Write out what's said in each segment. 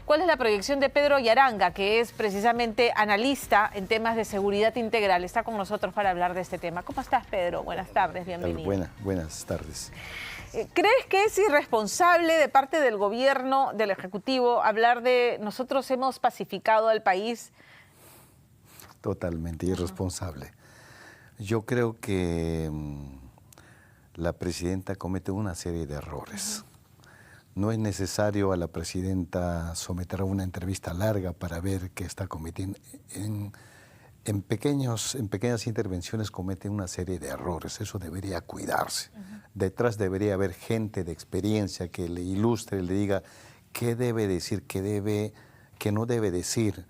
¿Cuál es la proyección de Pedro Yaranga, que es precisamente analista en temas de seguridad integral? Está con nosotros para hablar de este tema. ¿Cómo estás, Pedro? Buenas tardes, bienvenido. Buenas tardes. ¿Crees que es irresponsable de parte del gobierno, del Ejecutivo, hablar de nosotros hemos pacificado al país? Totalmente irresponsable. Yo creo que la presidenta comete una serie de errores. No es necesario a la presidenta someter a una entrevista larga para ver que está cometiendo. En pequeñas intervenciones comete una serie de errores. Eso debería cuidarse. Detrás debería haber gente de experiencia que le ilustre, le diga qué debe decir, qué no debe decir.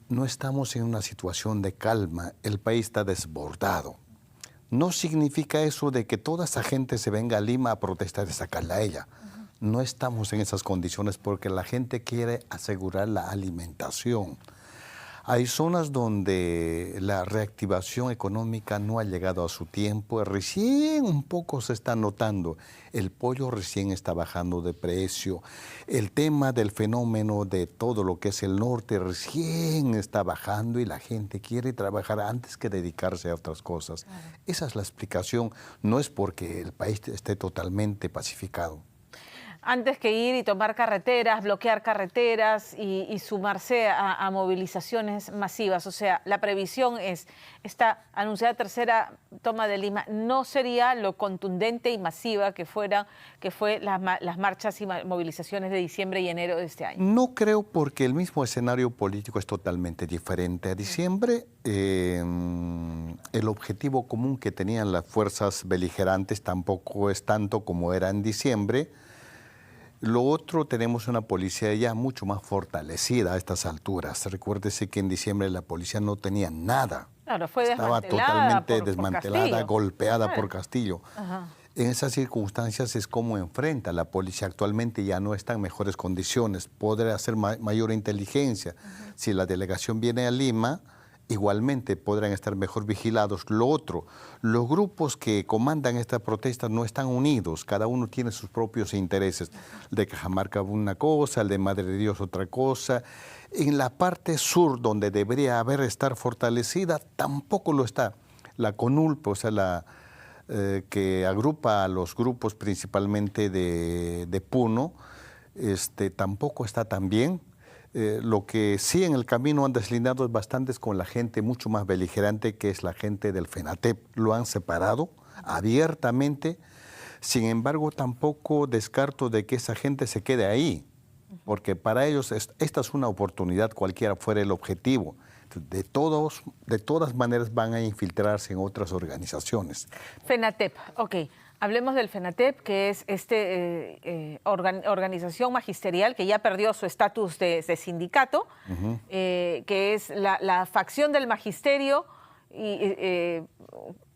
No estamos en una situación de calma. El país está desbordado. No significa eso de que toda esa gente se venga a Lima a protestar y sacarla a ella. No estamos en esas condiciones porque la gente quiere asegurar la alimentación. Hay zonas donde la reactivación económica no ha llegado a su tiempo, recién un poco se está notando. El pollo recién está bajando de precio. El tema del fenómeno de todo lo que es el norte recién está bajando y la gente quiere trabajar antes que dedicarse a otras cosas. Esa es la explicación, no es porque el país esté totalmente pacificado. Antes que ir y tomar carreteras, bloquear carreteras y sumarse a movilizaciones masivas. O sea, la previsión es, esta anunciada tercera toma de Lima no sería lo contundente y masiva que fue las marchas y movilizaciones de diciembre y enero de este año. No creo, porque el mismo escenario político es totalmente diferente. A diciembre, el objetivo común que tenían las fuerzas beligerantes tampoco es tanto como era en diciembre. Lo otro, tenemos una policía ya mucho más fortalecida a estas alturas. Recuérdese que en diciembre la policía no tenía nada. Claro, fue estaba totalmente desmantelada, golpeada por Castillo. Ajá. En esas circunstancias es como enfrenta la policía. Actualmente ya no está en mejores condiciones, podrá hacer mayor inteligencia. Si la delegación viene a Lima, igualmente podrán estar mejor vigilados. Lo otro, los grupos que comandan esta protesta no están unidos, cada uno tiene sus propios intereses. El de Cajamarca una cosa, el de Madre de Dios otra cosa. En la parte sur, donde debería estar fortalecida, tampoco lo está. La CONULP, o sea, que agrupa a los grupos principalmente de Puno, tampoco está tan bien. Lo que sí en el camino han deslindado bastantes con la gente mucho más beligerante, que es la gente del FENATEP. Lo han separado abiertamente. Sin embargo, tampoco descarto de que esa gente se quede ahí, porque para ellos esta es una oportunidad, cualquiera fuera el objetivo. De todas maneras van a infiltrarse en otras organizaciones. FENATEP, ok. Hablemos del FENATEP, que es organización magisterial que ya perdió su estatus de sindicato, que es la facción del magisterio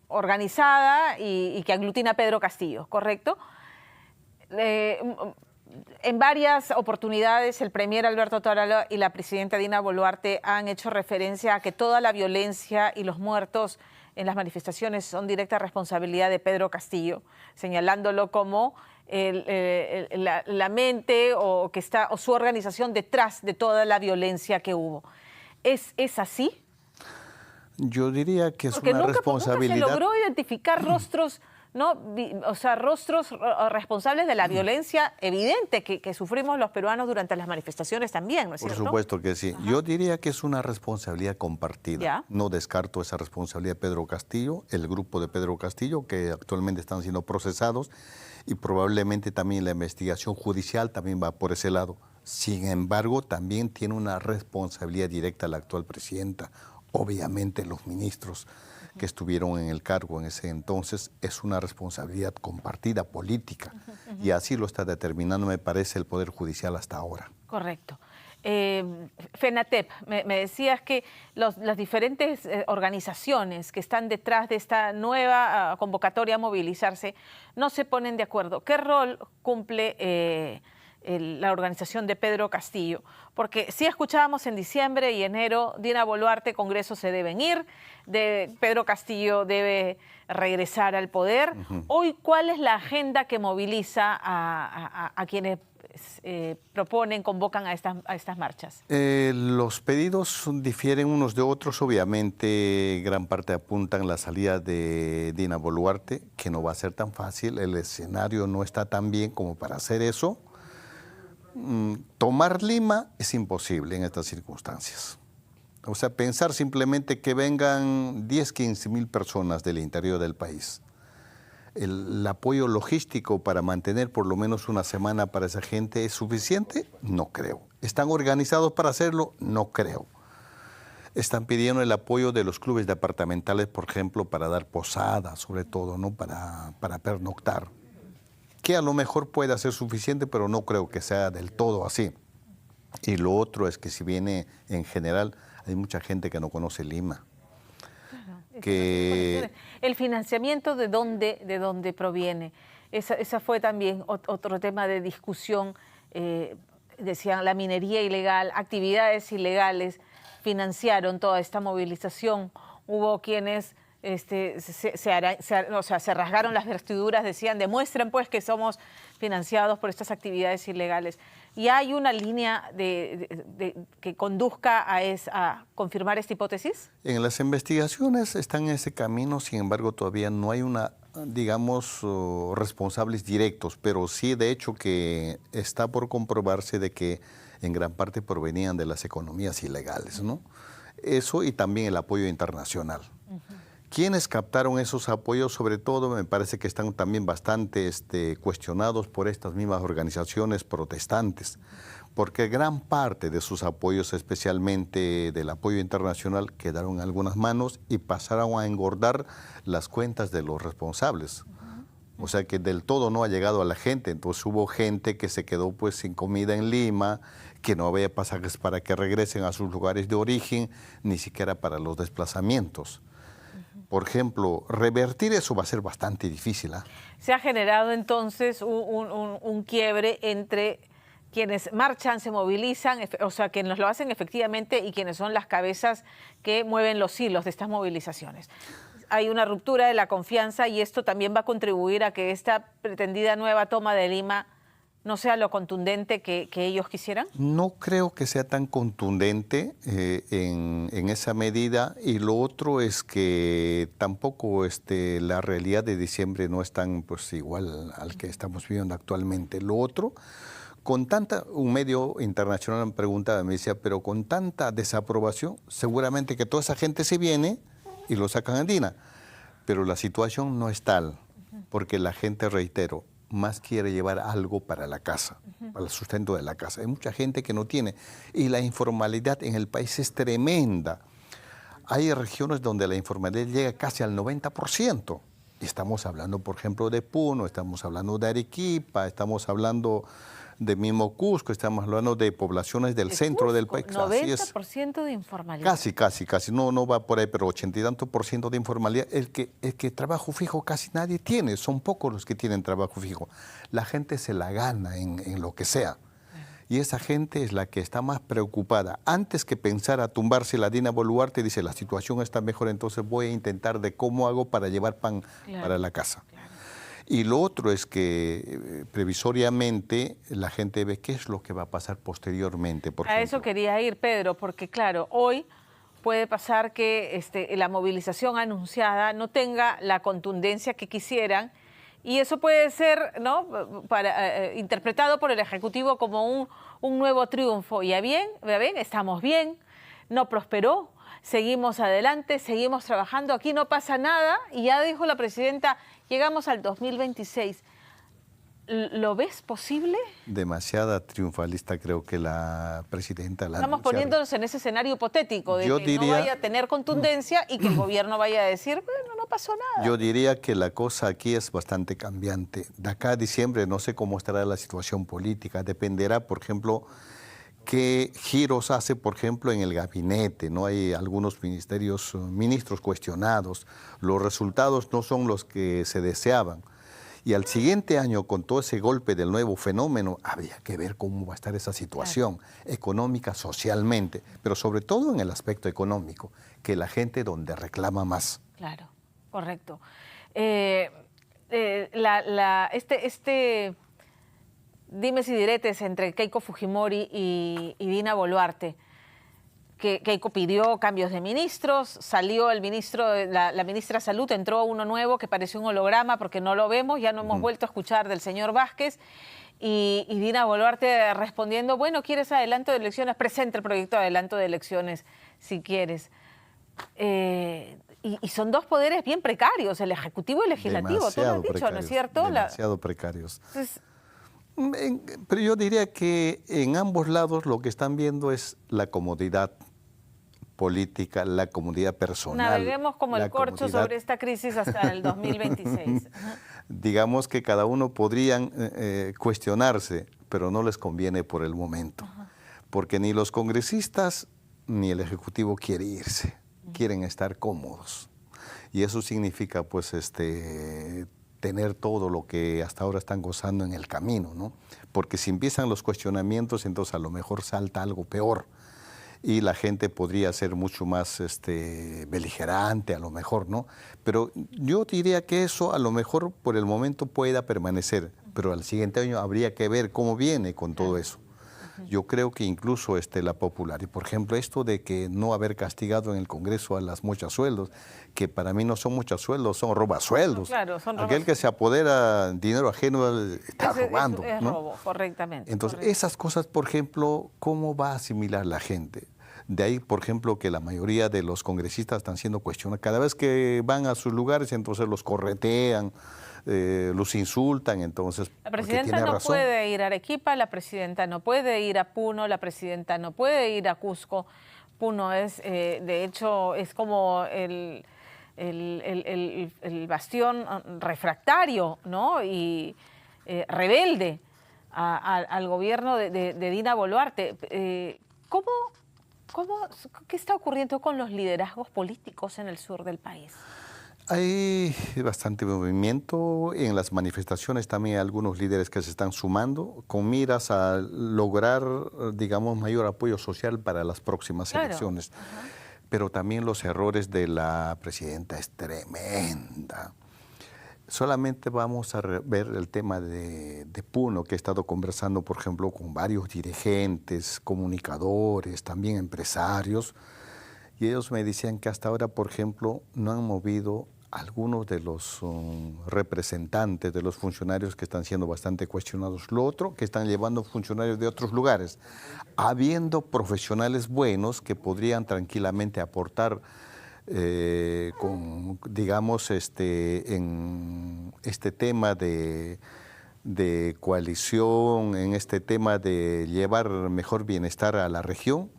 organizada y que aglutina a Pedro Castillo, ¿correcto? En varias oportunidades el premier Alberto Tauralo y la presidenta Dina Boluarte han hecho referencia a que toda la violencia y los muertos en las manifestaciones son directa responsabilidad de Pedro Castillo, señalándolo como la mente o su organización detrás de toda la violencia que hubo. ¿Es así? Yo diría que es Porque una responsabilidad. Nunca se logró identificar rostros, ¿no? O sea, rostros responsables de la violencia evidente que sufrimos los peruanos durante las manifestaciones también, ¿no es cierto? Por supuesto que sí. Ajá. Yo diría que es una responsabilidad compartida. ¿Ya? No descarto esa responsabilidad de Pedro Castillo, el grupo de Pedro Castillo, que actualmente están siendo procesados, y probablemente también la investigación judicial también va por ese lado. Sin embargo, también tiene una responsabilidad directa la actual presidenta. Obviamente los ministros que estuvieron en el cargo en ese entonces, es una responsabilidad compartida política, y así lo está determinando, me parece, el Poder Judicial hasta ahora. Correcto. FENATEP, me decías que las diferentes organizaciones que están detrás de esta nueva convocatoria a movilizarse no se ponen de acuerdo. ¿Qué rol cumple la organización de Pedro Castillo? Porque sí escuchábamos en diciembre y enero, Dina Boluarte, Congreso se deben ir, Pedro Castillo debe regresar al poder. Hoy, ¿cuál es la agenda que moviliza a quienes proponen, convocan a estas marchas? Los pedidos difieren unos de otros. Obviamente, gran parte apuntan la salida de Dina Boluarte, que no va a ser tan fácil. El escenario no está tan bien como para hacer eso. Tomar Lima es imposible en estas circunstancias. O sea, pensar simplemente que vengan 10, 15 mil personas del interior del país. ¿El apoyo logístico para mantener por lo menos una semana para esa gente es suficiente? No creo. ¿Están organizados para hacerlo? No creo. Están pidiendo el apoyo de los clubes departamentales, por ejemplo, para dar posadas, sobre todo, ¿no? Para pernoctar. Que a lo mejor pueda ser suficiente, pero no creo que sea del todo así. Y lo otro es que si viene en general, hay mucha gente que no conoce Lima. Que el financiamiento de dónde proviene. Esa fue también otro tema de discusión. Decían la minería ilegal, actividades ilegales financiaron toda esta movilización. Hubo quienes se rasgaron las vestiduras, decían, demuestren pues que somos financiados por estas actividades ilegales. ¿Y hay una línea que conduzca a confirmar esta hipótesis? En las investigaciones están en ese camino, sin embargo todavía no hay digamos, responsables directos, pero sí de hecho que está por comprobarse de que en gran parte provenían de las economías ilegales, ¿no? Eso y también el apoyo internacional. ¿Quiénes captaron esos apoyos? Sobre todo me parece que están también bastante cuestionados por estas mismas organizaciones protestantes, porque gran parte de sus apoyos, especialmente del apoyo internacional, quedaron en algunas manos y pasaron a engordar las cuentas de los responsables. O sea que del todo no ha llegado a la gente. Entonces hubo gente que se quedó pues sin comida en Lima, que no había pasajes para que regresen a sus lugares de origen, ni siquiera para los desplazamientos. Por ejemplo, revertir eso va a ser bastante difícil. Se ha generado entonces un quiebre entre quienes marchan, se movilizan, o sea, quienes lo hacen efectivamente y quienes son las cabezas que mueven los hilos de estas movilizaciones. Hay una ruptura de la confianza y esto también va a contribuir a que esta pretendida nueva toma de Lima no sea lo contundente que ellos quisieran. No creo que sea tan contundente en esa medida, y lo otro es que tampoco la realidad de diciembre no es tan pues, igual al que estamos viviendo actualmente. Lo otro, un medio internacional me preguntaba, me decía, pero con tanta desaprobación, seguramente que toda esa gente se viene y lo sacan a Dina. Pero la situación no es tal, porque la gente, reitero, más quiere llevar algo para la casa, para el sustento de la casa. Hay mucha gente que no tiene. Y la informalidad en el país es tremenda. Hay regiones donde la informalidad llega casi al 90%. Y estamos hablando, por ejemplo, de Puno, estamos hablando de Arequipa, estamos hablando de mismo Cusco, estamos hablando de poblaciones del centro del país. 90% de informalidad. Casi, no va por ahí, pero 80 y tantos % de informalidad. El que trabajo fijo casi nadie tiene, son pocos los que tienen trabajo fijo. La gente se la gana en lo que sea. Y esa gente es la que está más preocupada. Antes que pensar a tumbarse la Dina Boluarte, dice, la situación está mejor, entonces voy a intentar de cómo hago para llevar pan para la casa. Claro. Y lo otro es que previsoriamente la gente ve qué es lo que va a pasar posteriormente. A eso quería ir, Pedro, porque claro, hoy puede pasar que la movilización anunciada no tenga la contundencia que quisieran, y eso puede ser, ¿no?, interpretado por el Ejecutivo como un nuevo triunfo. Y bien, estamos bien, no prosperó, seguimos adelante, seguimos trabajando, aquí no pasa nada, y ya dijo la presidenta, llegamos al 2026. ¿Lo ves posible? Demasiada triunfalista creo que la presidenta. Estamos poniéndonos en ese escenario hipotético de que no vaya a tener contundencia y que el gobierno vaya a decir, bueno, no pasó nada. Yo diría que la cosa aquí es bastante cambiante. De acá a diciembre no sé cómo estará la situación política. Dependerá, por ejemplo, qué giros hace, por ejemplo, en el gabinete. No hay algunos ministros cuestionados. Los resultados no son los que se deseaban. Y al siguiente año, con todo ese golpe del nuevo fenómeno, habría que ver cómo va a estar esa situación económica, socialmente, pero sobre todo en el aspecto económico, que la gente donde reclama más. Claro, correcto. dimes y diretes entre Keiko Fujimori y Dina Boluarte. Que Keiko pidió cambios de ministros, salió el ministro, la ministra de Salud, entró uno nuevo que pareció un holograma porque no lo vemos, ya no hemos vuelto a escuchar del señor Vázquez. Y Dina Boluarte respondiendo, bueno, ¿quieres adelanto de elecciones? Presenta el proyecto de adelanto de elecciones si quieres. Y son dos poderes bien precarios, el Ejecutivo y el Legislativo, tú lo has dicho, ¿no es cierto? Demasiado precarios. Entonces, pero yo diría que en ambos lados lo que están viendo es la comodidad política, la comodidad personal. Naveguemos como el corcho sobre esta crisis hasta el 2026. Digamos que cada uno podrían cuestionarse, pero no les conviene por el momento. Porque ni los congresistas ni el Ejecutivo quiere irse, quieren estar cómodos. Y eso significa pues tener todo lo que hasta ahora están gozando en el camino, ¿no? Porque si empiezan los cuestionamientos, entonces a lo mejor salta algo peor y la gente podría ser mucho más beligerante, a lo mejor, ¿no? Pero yo diría que eso a lo mejor por el momento pueda permanecer, pero al siguiente año habría que ver cómo viene con todo eso. Yo creo que incluso la popularidad, por ejemplo, esto de que no haber castigado en el Congreso a las mochasueldos, que para mí no son mochasueldos, son robasueldos. No, claro, son Aquel que se apodera dinero ajeno está robando. Es ¿no? robo, correctamente. Entonces, esas cosas, por ejemplo, ¿cómo va a asimilar la gente? De ahí, por ejemplo, que la mayoría de los congresistas están siendo cuestionados. Cada vez que van a sus lugares, entonces los corretean, los insultan, entonces la presidenta no puede ir a Arequipa, la presidenta no puede ir a Puno, la presidenta no puede ir a Cusco. Puno es, de hecho, es como el bastión refractario, ¿no? Y rebelde al gobierno de Dina Boluarte. ¿Qué está ocurriendo con los liderazgos políticos en el sur del país? Hay bastante movimiento en las manifestaciones, también hay algunos líderes que se están sumando con miras a lograr, digamos, mayor apoyo social para las próximas elecciones. Pero también los errores de la presidenta es tremenda. Solamente vamos a ver el tema de Puno, que he estado conversando, por ejemplo, con varios dirigentes, comunicadores, también empresarios, y ellos me decían que hasta ahora, por ejemplo, no han movido algunos de los representantes de los funcionarios que están siendo bastante cuestionados. Lo otro, que están llevando funcionarios de otros lugares, habiendo profesionales buenos que podrían tranquilamente aportar digamos, en este tema de coalición, en este tema de llevar mejor bienestar a la región.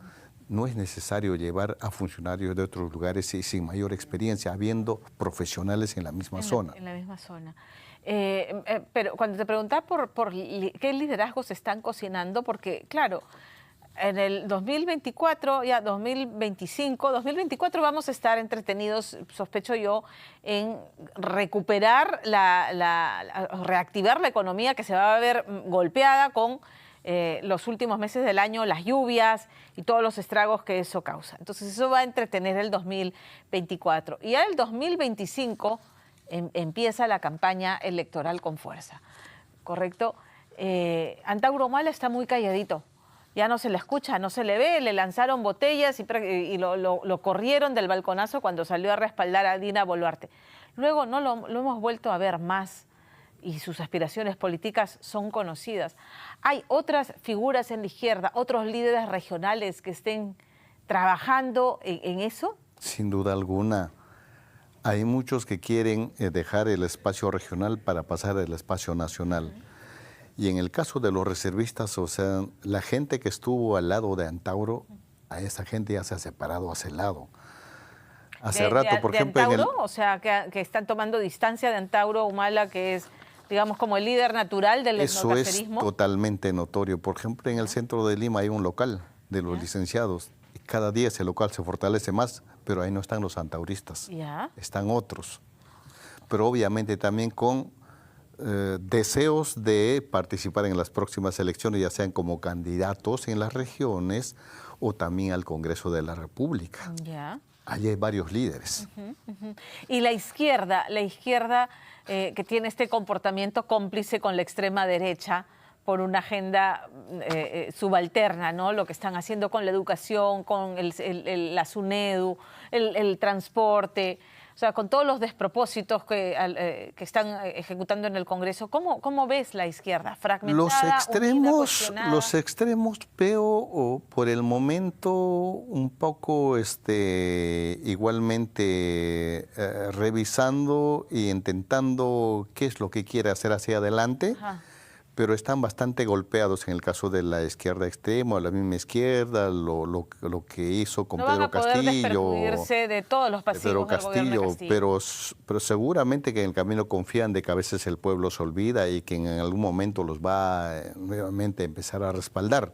No es necesario llevar a funcionarios de otros lugares y sin mayor experiencia, habiendo profesionales en la misma zona. En la misma zona. Pero cuando te preguntaba por qué liderazgos se están cocinando, porque claro, en el 2024, ya 2024 vamos a estar entretenidos, sospecho yo, en recuperar, reactivar la economía que se va a ver golpeada con los últimos meses del año, las lluvias y todos los estragos que eso causa. Entonces eso va a entretener el 2024. Y ya el 2025 empieza la campaña electoral con fuerza, ¿correcto? Antauro Humala está muy calladito. Ya no se le escucha, no se le ve, le lanzaron botellas y lo corrieron del balconazo cuando salió a respaldar a Dina Boluarte. Luego no lo hemos vuelto a ver más y sus aspiraciones políticas son conocidas. ¿Hay otras figuras en la izquierda, otros líderes regionales que estén trabajando en eso? Sin duda alguna. Hay muchos que quieren dejar el espacio regional para pasar al espacio nacional. Y en el caso de los reservistas, o sea, la gente que estuvo al lado de Antauro, a esa gente ya se ha separado hacia el lado. Hace rato, por ejemplo... Antauro, o sea, que están tomando distancia de Antauro Humala, que es, digamos, como el líder natural del etnocacerismo. Eso es totalmente notorio. Por ejemplo, en el centro de Lima hay un local de los licenciados. Y cada día ese local se fortalece más, pero ahí no están los antauristas. Están otros. Pero obviamente también con deseos de participar en las próximas elecciones, ya sean como candidatos en las regiones o también al Congreso de la República. Allí hay varios líderes. Y la izquierda que tiene este comportamiento cómplice con la extrema derecha, por una agenda subalterna, ¿no? Lo que están haciendo con la educación, con la SUNEDU, el transporte, o sea, con todos los despropósitos que están ejecutando en el Congreso. ¿Cómo ves la izquierda? ¿Fragmentada, unida, cuestionada? Los extremos veo por el momento un poco igualmente revisando e intentando qué es lo que quiere hacer hacia adelante. Ajá. Pero están bastante golpeados en el caso de la izquierda extrema, la misma izquierda, lo que hizo con Pedro Castillo. De todos los pasivos Pedro Castillo, pero seguramente que en el camino confían de que a veces el pueblo se olvida y que en algún momento los va nuevamente a empezar a respaldar.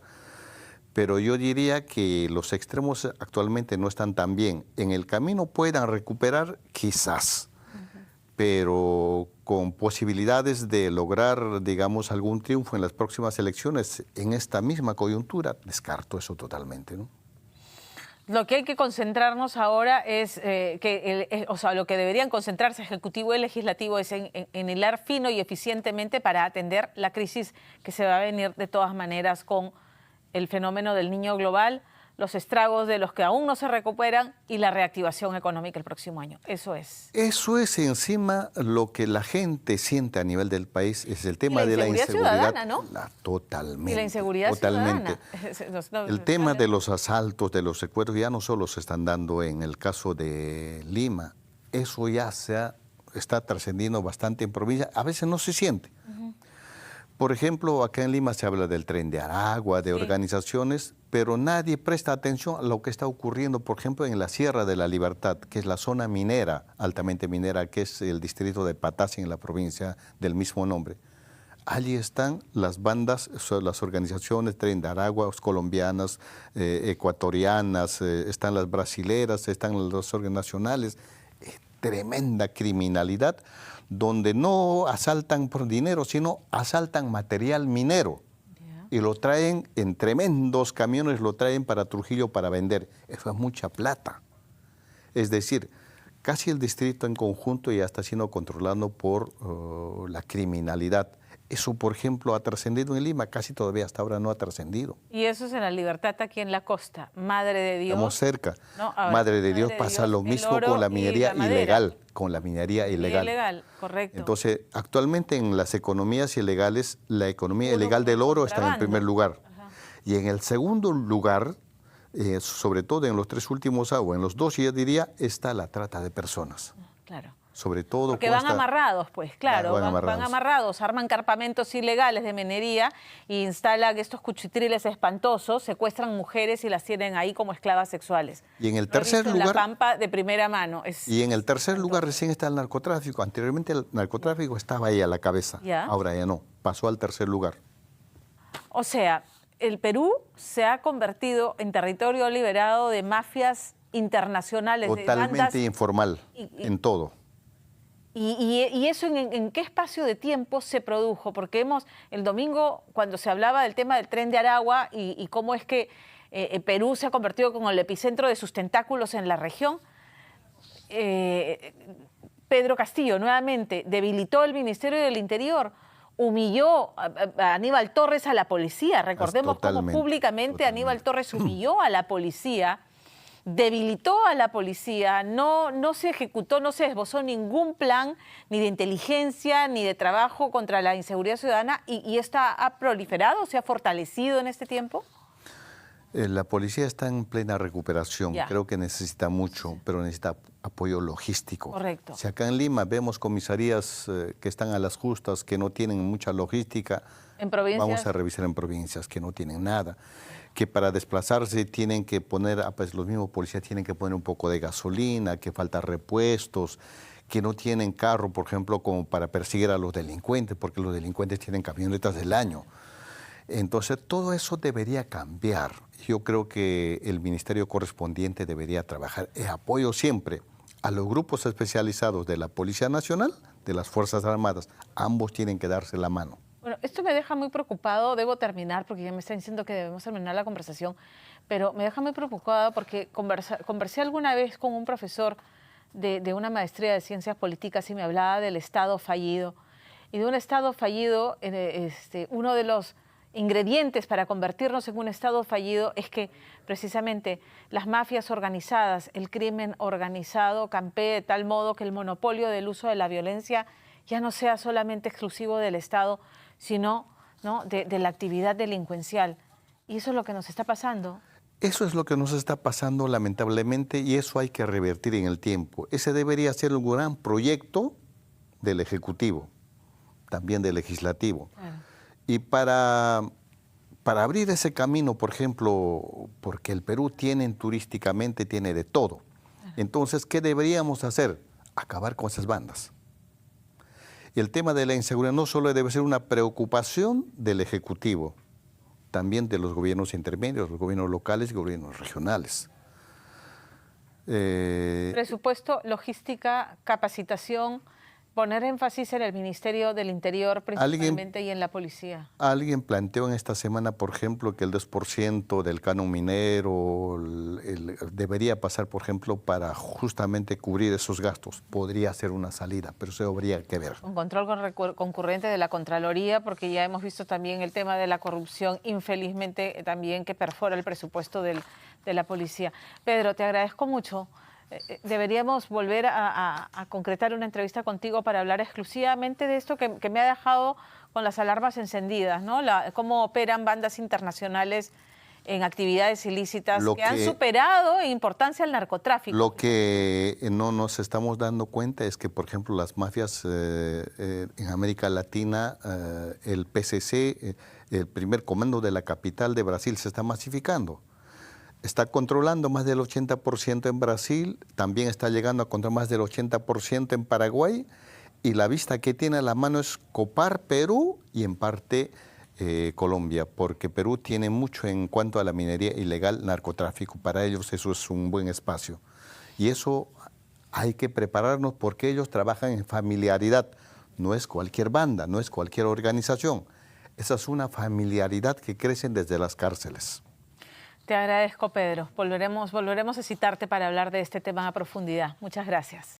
Pero yo diría que los extremos actualmente no están tan bien. En el camino puedan recuperar, quizás, pero con posibilidades de lograr, digamos, algún triunfo en las próximas elecciones, en esta misma coyuntura, descarto eso totalmente, ¿no? Lo que hay que concentrarnos ahora es lo que deberían concentrarse Ejecutivo y Legislativo es en hilar fino y eficientemente para atender la crisis que se va a venir de todas maneras con el fenómeno del niño global, los estragos de los que aún no se recuperan y la reactivación económica el próximo año. Eso es. Eso es encima lo que la gente siente a nivel del país, es el tema de la inseguridad. Ciudadana, ¿no? Totalmente. Y la inseguridad totalmente. Ciudadana. El tema de los asaltos, de los secuestros, ya no solo se están dando en el caso de Lima, eso ya está trascendiendo bastante en provincia, a veces no se siente. Por ejemplo, acá en Lima se habla del Tren de Aragua, de organizaciones, pero nadie presta atención a lo que está ocurriendo, por ejemplo, en la Sierra de la Libertad, que es la zona minera, altamente minera, que es el distrito de Patasi en la provincia del mismo nombre. Allí están las bandas, las organizaciones Tren de Aragua, colombianas, ecuatorianas, están las brasileras, están las organizaciones nacionales. Tremenda criminalidad, donde no asaltan por dinero, sino asaltan material minero. Y lo traen en tremendos camiones, lo traen para Trujillo para vender. Eso es mucha plata. Es decir, casi el distrito en conjunto ya está siendo controlado por la criminalidad. Eso, por ejemplo, ha trascendido en Lima, casi todavía hasta ahora no ha trascendido. Y eso es en la Libertad, aquí en la costa. Madre de Dios. Estamos cerca. No, Madre de Dios pasa lo mismo con la minería ilegal. Con la minería ilegal. Ilegal, correcto. Entonces, actualmente en las economías ilegales, la economía ilegal del oro está en el primer lugar. Ajá. Y en el segundo lugar, sobre todo en los tres últimos años, en los dos, yo diría, está la trata de personas. Claro. Sobre todo porque van amarrados, pues, claro, van amarrados, arman campamentos ilegales de minería e instalan estos cuchitriles espantosos, secuestran mujeres y las tienen ahí como esclavas sexuales. Y en el tercer lugar, la Pampa de primera mano. Y en el tercer lugar recién está el narcotráfico. Anteriormente el narcotráfico estaba ahí a la cabeza, ahora ya no, pasó al tercer lugar. O sea, el Perú se ha convertido en territorio liberado de mafias internacionales. Totalmente de bandas, informal, en todo. ¿Y eso en qué espacio de tiempo se produjo? Porque el domingo, cuando se hablaba del tema del Tren de Aragua y cómo es que Perú se ha convertido como el epicentro de sus tentáculos en la región, Pedro Castillo nuevamente debilitó el Ministerio del Interior, humilló a Aníbal Torres a la policía. Recordemos cómo públicamente Aníbal Torres humilló a la policía, debilitó a la policía, no se ejecutó, no se esbozó ningún plan ni de inteligencia ni de trabajo contra la inseguridad ciudadana y esta ha proliferado, se ha fortalecido en este tiempo. La policía está en plena recuperación, creo que necesita mucho, pero necesita apoyo logístico. Correcto. Si acá en Lima vemos comisarías que están a las justas, que no tienen mucha logística, ¿En provincias? Vamos a revisar en provincias que no tienen nada, que para desplazarse tienen que poner, pues los mismos policías tienen que poner un poco de gasolina, que falta repuestos, que no tienen carro, por ejemplo, como para perseguir a los delincuentes, porque los delincuentes tienen camionetas del año. Entonces, todo eso debería cambiar. Yo creo que el ministerio correspondiente debería trabajar en apoyo siempre a los grupos especializados de la Policía Nacional, de las Fuerzas Armadas. Ambos tienen que darse la mano. Bueno, esto me deja muy preocupado, debo terminar porque ya me está diciendo que debemos terminar la conversación, pero me deja muy preocupada porque conversé alguna vez con un profesor de una maestría de Ciencias Políticas y me hablaba del Estado fallido. Y de un Estado fallido, uno de los ingredientes para convertirnos en un Estado fallido es que precisamente las mafias organizadas, el crimen organizado campee de tal modo que el monopolio del uso de la violencia ya no sea solamente exclusivo del Estado, sino, ¿no?, de la actividad delincuencial. Y eso es lo que nos está pasando. Eso es lo que nos está pasando lamentablemente y eso hay que revertir en el tiempo. Ese debería ser un gran proyecto del Ejecutivo, también del Legislativo. Claro. Y para abrir ese camino, por ejemplo, porque el Perú turísticamente tiene de todo. Entonces, ¿qué deberíamos hacer? Acabar con esas bandas. Y el tema de la inseguridad no solo debe ser una preocupación del Ejecutivo, también de los gobiernos intermedios, los gobiernos locales y gobiernos regionales. Presupuesto, logística, capacitación, poner énfasis en el Ministerio del Interior principalmente y en la policía. Alguien planteó en esta semana, por ejemplo, que el 2% del canon minero debería pasar, por ejemplo, para justamente cubrir esos gastos. Podría ser una salida, pero eso habría que ver. Un control concurrente de la Contraloría, porque ya hemos visto también el tema de la corrupción, infelizmente también que perfora el presupuesto de la policía. Pedro, te agradezco mucho. Deberíamos volver a concretar una entrevista contigo para hablar exclusivamente de esto que me ha dejado con las alarmas encendidas, ¿no? Cómo operan bandas internacionales en actividades ilícitas que han superado en importancia el narcotráfico. Lo que no nos estamos dando cuenta es que, por ejemplo, las mafias en América Latina, el PCC, el primer comando de la capital de Brasil, se está masificando. Está controlando más del 80% en Brasil, también está llegando a controlar más del 80% en Paraguay, y la vista que tiene a la mano es copar Perú y en parte Colombia, porque Perú tiene mucho en cuanto a la minería ilegal, narcotráfico. Para ellos eso es un buen espacio. Y eso hay que prepararnos porque ellos trabajan en familiaridad. No es cualquier banda, no es cualquier organización. Esa es una familiaridad que crece desde las cárceles. Te agradezco, Pedro. Volveremos a citarte para hablar de este tema a profundidad. Muchas gracias.